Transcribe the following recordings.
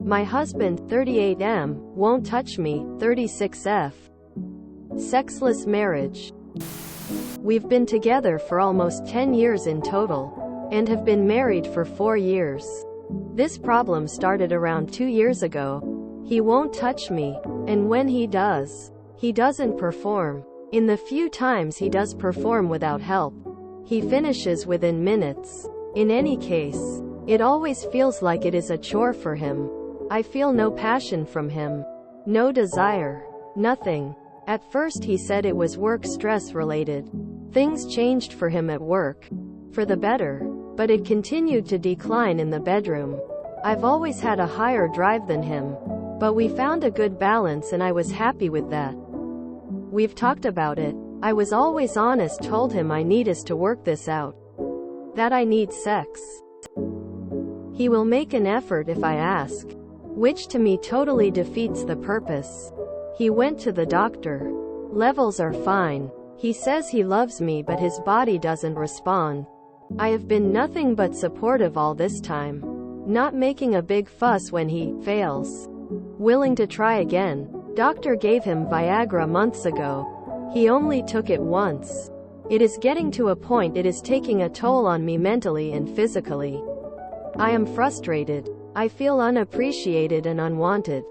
My husband, 38M, won't touch me, 36F. Sexless marriage. We've been together for almost 10 years in total, and have been married for 4 years. This problem started around 2 years ago. He won't touch me, and when he does, he doesn't perform. In the few times he does perform without help, he finishes within minutes. In any case, it always feels like it is a chore for him. I feel no passion from him. No desire. Nothing. At first he said it was work stress related. Things changed for him at work. For the better. But it continued to decline in the bedroom. I've always had a higher drive than him. But we found a good balance and I was happy with that. We've talked about it. I was always honest, told him I need us to work this out. That I need sex. He will make an effort if I ask. Which to me totally defeats the purpose. He went to the doctor. Levels are fine. He says he loves me but his body doesn't respond. I have been nothing but supportive all this time. Not making a big fuss when he fails. Willing to try again. Doctor gave him Viagra months ago. He only took it once. It is getting to a point it is taking a toll on me mentally and physically. I am frustrated. I feel unappreciated and unwanted.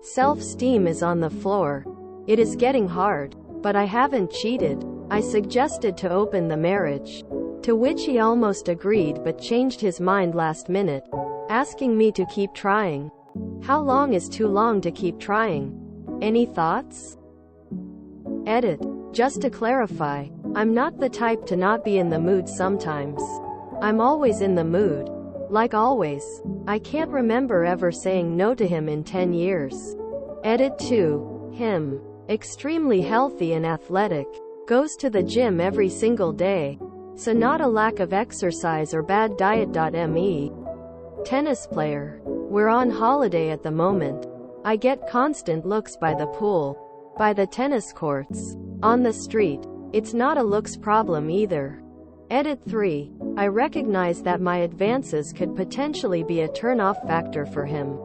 Self-esteem is on the floor. It is getting hard. But I haven't cheated. I suggested to open the marriage. To which he almost agreed but changed his mind last minute, asking me to keep trying. How long is too long to keep trying? Any thoughts? Edit. Just to clarify, I'm not the type to not be in the mood sometimes. I'm always in the mood. Like always. I can't remember ever saying no to him in 10 years. Edit 2. Him. Extremely healthy and athletic. Goes to the gym every single day. So not a lack of exercise or bad diet. Me. Tennis player. We're on holiday at the moment. I get constant looks by the pool. By the tennis courts. On the street. It's not a looks problem either. Edit 3. I recognize that my advances could potentially be a turn-off factor for him.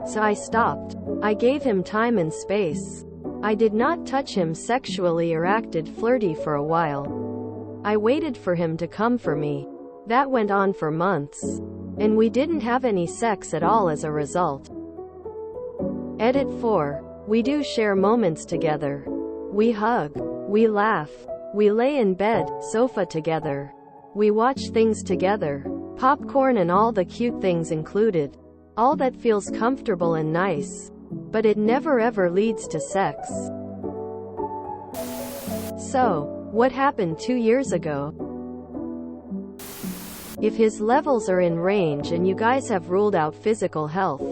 So I stopped. I gave him time and space. I did not touch him sexually or acted flirty for a while. I waited for him to come for me. That went on for months. And we didn't have any sex at all as a result. Edit 4. We do share moments together. We hug. We laugh. We lay in bed, sofa together. We watch things together. Popcorn and all the cute things included. All that feels comfortable and nice. But it never ever leads to sex. So, what happened 2 years ago? If his levels are in range and you guys have ruled out physical health,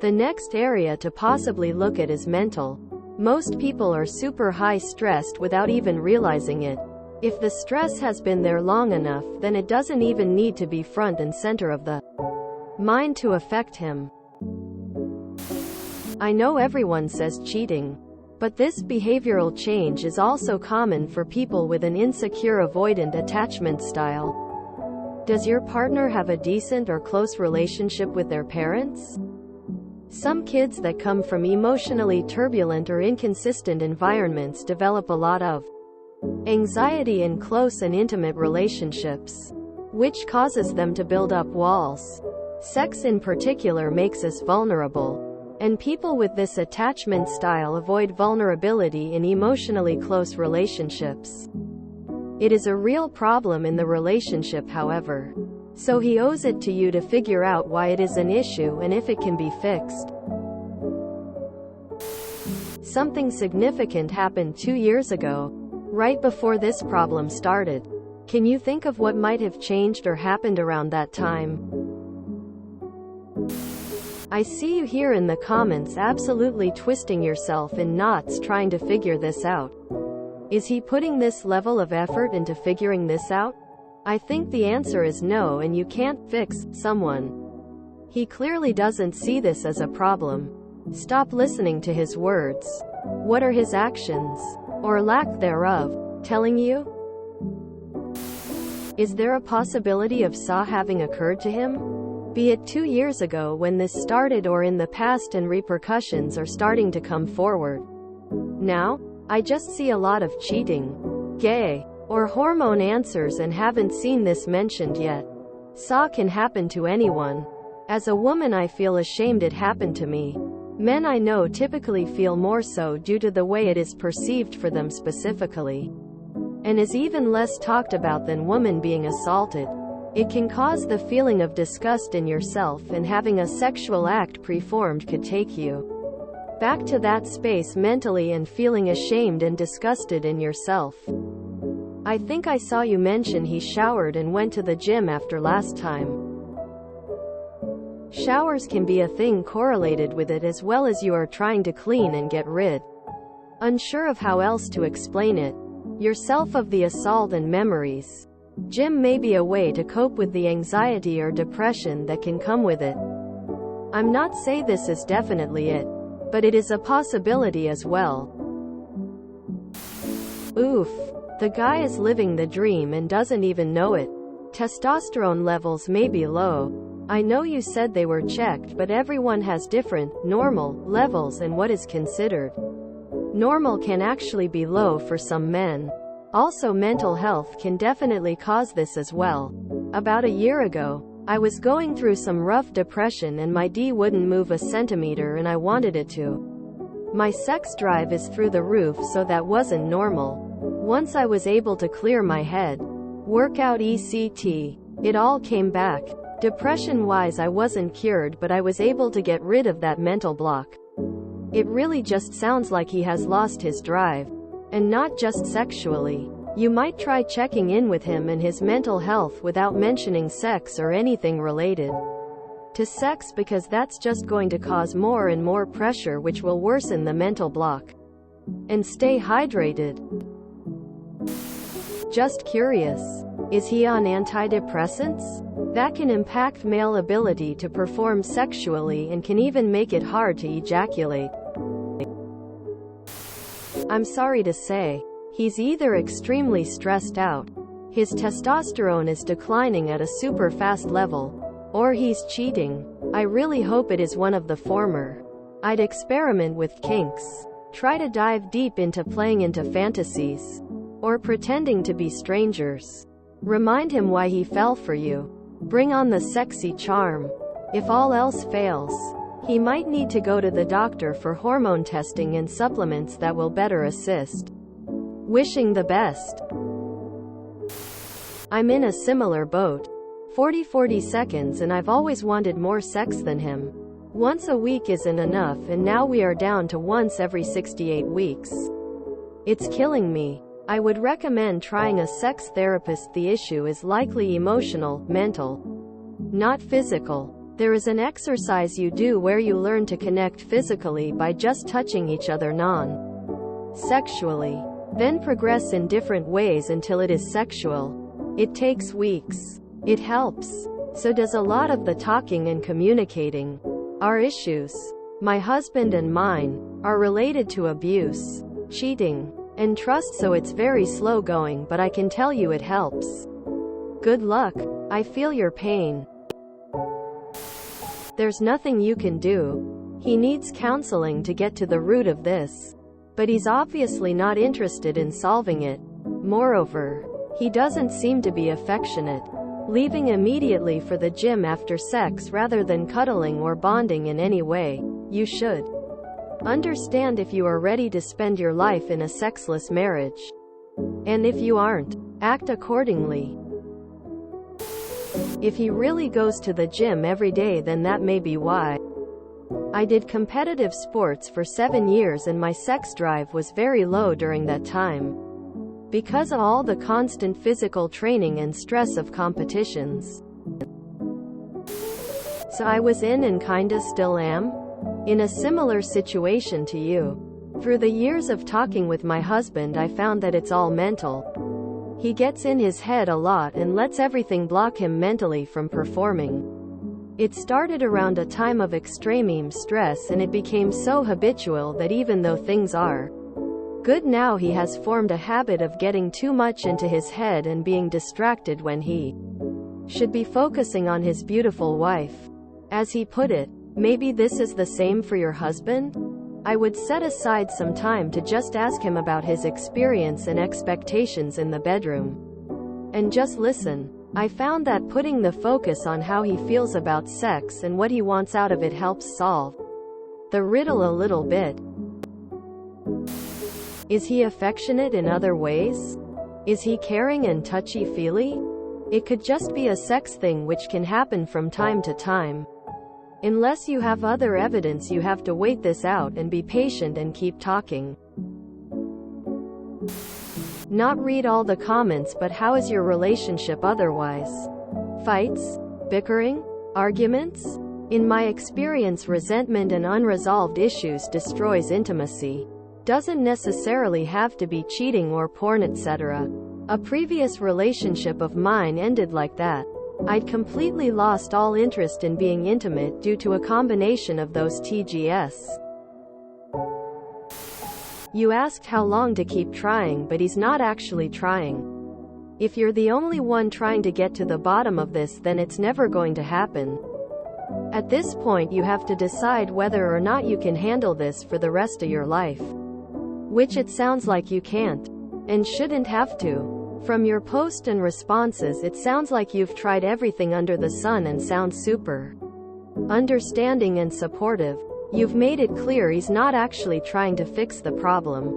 the next area to possibly look at is mental. Most people are super high stressed without even realizing it. If the stress has been there long enough, then it doesn't even need to be front and center of the mind to affect him. I know everyone says cheating, but this behavioral change is also common for people with an insecure avoidant attachment style. Does your partner have a decent or close relationship with their parents? Some kids that come from emotionally turbulent or inconsistent environments develop a lot of anxiety in close and intimate relationships, which causes them to build up walls. Sex in particular makes us vulnerable, and people with this attachment style avoid vulnerability in emotionally close relationships. It is a real problem in the relationship, however. So he owes it to you to figure out why it is an issue and if it can be fixed. Something significant happened 2 years ago, right before this problem started. Can you think of what might have changed or happened around that time? I see you here in the comments absolutely twisting yourself in knots trying to figure this out. Is he putting this level of effort into figuring this out? I think the answer is no, and you can't fix someone. He clearly doesn't see this as a problem. Stop listening to his words. What are his actions, or lack thereof, telling you? Is there a possibility of SA having occurred to him? Be it 2 years ago when this started or in the past and repercussions are starting to come forward. Now, I just see a lot of cheating, gay, or hormone answers and haven't seen this mentioned yet. SA can happen to anyone. As a woman I feel ashamed it happened to me. Men I know typically feel more so due to the way it is perceived for them specifically, and is even less talked about than women being assaulted. It can cause the feeling of disgust in yourself, and having a sexual act performed could take you back to that space mentally and feeling ashamed and disgusted in yourself. I think I saw you mention he showered and went to the gym after last time. Showers can be a thing correlated with it, as well as you are trying to clean and get rid, unsure of how else to explain it, yourself of the assault and memories. Gym may be a way to cope with the anxiety or depression that can come with it. I'm not saying this is definitely it, but it is a possibility as well. Oof. The guy is living the dream and doesn't even know it. Testosterone levels may be low. I know you said they were checked, but everyone has different, normal, levels, and what is considered normal can actually be low for some men. Also, mental health can definitely cause this as well. About a year ago, I was going through some rough depression and my D wouldn't move a centimeter and I wanted it to. My sex drive is through the roof, so that wasn't normal. Once I was able to clear my head, work out ECT, it all came back. Depression-wise I wasn't cured, but I was able to get rid of that mental block. It really just sounds like he has lost his drive. And not just sexually. You might try checking in with him and his mental health without mentioning sex or anything related to sex, because that's just going to cause more and more pressure, which will worsen the mental block. And stay hydrated. Just curious. Is he on antidepressants? That can impact male ability to perform sexually and can even make it hard to ejaculate. I'm sorry to say, he's either extremely stressed out, his testosterone is declining at a super fast level, or he's cheating. I really hope it is one of the former. I'd experiment with kinks. Try to dive deep into playing into fantasies, or pretending to be strangers. Remind him why he fell for you. Bring on the sexy charm. If all else fails, he might need to go to the doctor for hormone testing and supplements that will better assist. Wishing the best. I'm in a similar boat. 40 seconds, and I've always wanted more sex than him. Once a week isn't enough, and now we are down to once every 68 weeks. It's killing me. I would recommend trying a sex therapist. The issue is likely emotional, mental, not physical. There is an exercise you do where you learn to connect physically by just touching each other non-sexually. Then progress in different ways until it is sexual. It takes weeks. It helps. So does a lot of the talking and communicating. Our issues, my husband and mine, are related to abuse, cheating, and trust, so it's very slow going, but I can tell you it helps. Good luck. I feel your pain. There's nothing you can do. He needs counseling to get to the root of this. But he's obviously not interested in solving it. Moreover, he doesn't seem to be affectionate. Leaving immediately for the gym after sex rather than cuddling or bonding in any way. You should understand if you are ready to spend your life in a sexless marriage. And if you aren't, act accordingly. If he really goes to the gym every day, then that may be why. I did competitive sports for 7 years and my sex drive was very low during that time, because of all the constant physical training and stress of competitions. So I was in, and kinda still am, in a similar situation to you. Through the years of talking with my husband, I found that it's all mental. He gets in his head a lot and lets everything block him mentally from performing. It started around a time of extreme stress, and it became so habitual that even though things are good now, he has formed a habit of getting too much into his head and being distracted when he should be focusing on his beautiful wife. As he put it, maybe this is the same for your husband? I would set aside some time to just ask him about his experience and expectations in the bedroom. And just listen. I found that putting the focus on how he feels about sex and what he wants out of it helps solve the riddle a little bit. Is he affectionate in other ways? Is he caring and touchy-feely? It could just be a sex thing which can happen from time to time. Unless you have other evidence, you have to wait this out and be patient and keep talking. Not read all the comments, but how is your relationship otherwise? Fights? Bickering? Arguments? In my experience, resentment and unresolved issues destroys intimacy. Doesn't necessarily have to be cheating or porn, etc. A previous relationship of mine ended like that. I'd completely lost all interest in being intimate due to a combination of those TGS. You asked how long to keep trying, but he's not actually trying. If you're the only one trying to get to the bottom of this, then it's never going to happen. At this point, you have to decide whether or not you can handle this for the rest of your life. Which it sounds like you can't. And shouldn't have to. From your post and responses, it sounds like you've tried everything under the sun and sounds super understanding and supportive. You've made it clear he's not actually trying to fix the problem.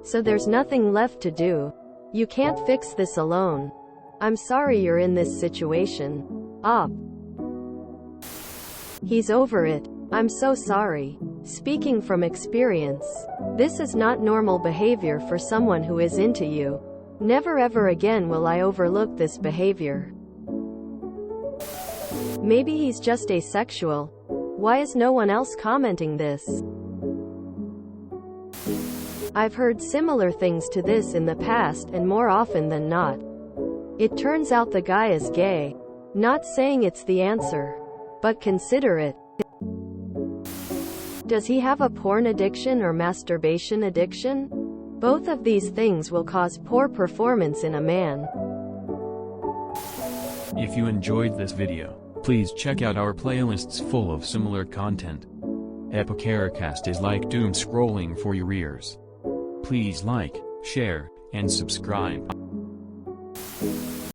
So there's nothing left to do. You can't fix this alone. I'm sorry you're in this situation. He's over it. I'm so sorry. Speaking from experience, this is not normal behavior for someone who is into you. Never ever again will I overlook this behavior. Maybe he's just asexual. Why is no one else commenting this? I've heard similar things to this in the past, and more often than not, it turns out the guy is gay. Not saying it's the answer, but consider it. Does he have a porn addiction or masturbation addiction? Both of these things will cause poor performance in a man. If you enjoyed this video, please check out our playlists full of similar content. Epicaricast is like doom scrolling for your ears. Please like, share, and subscribe.